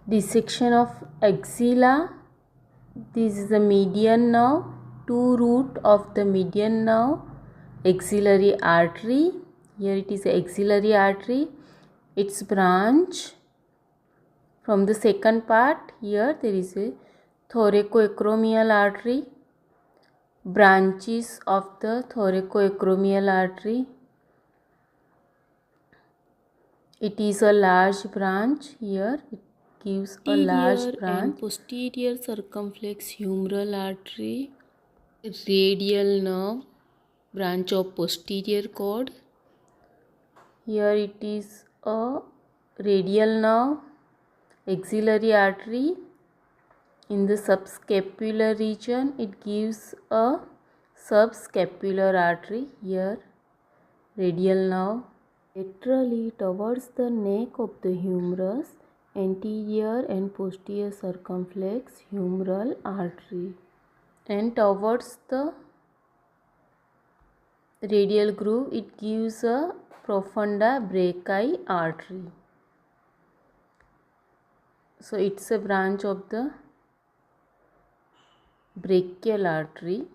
Dissection of axilla. This is the median nerve. Two root of the median nerve. Axillary artery. Here it is axillary artery. Its branch from the second part. Here there is a thoracoacromial artery. Branches of the thoracoacromial artery. It is a large branch. Here it gives a large branch. And posterior circumflex humeral artery, radial nerve, branch of posterior cord. Here it is a radial nerve, axillary artery. In the subscapular region, it gives a subscapular artery. Here, radial nerve. Laterally towards the neck of the humerus, anterior and posterior circumflex humeral artery. And towards the radial groove, it gives a profunda brachii artery. So it's a branch of the brachial artery.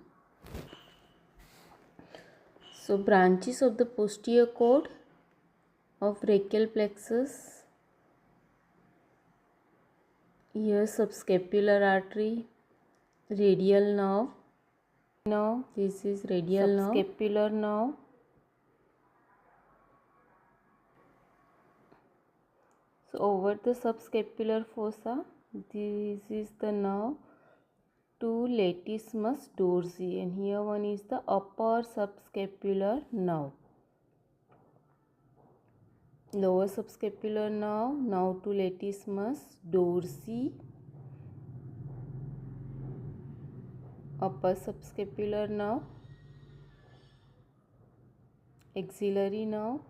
So branches of the posterior cord of brachial plexus. Here subscapular artery, radial nerve. Now this is radial nerve, subscapular nerve. So over the subscapular fossa, this is the nerve to latissimus dorsi, and here one is the upper subscapular nerve. Lower subscapular nerve, now to latissimus dorsi. Upper subscapular nerve, axillary nerve,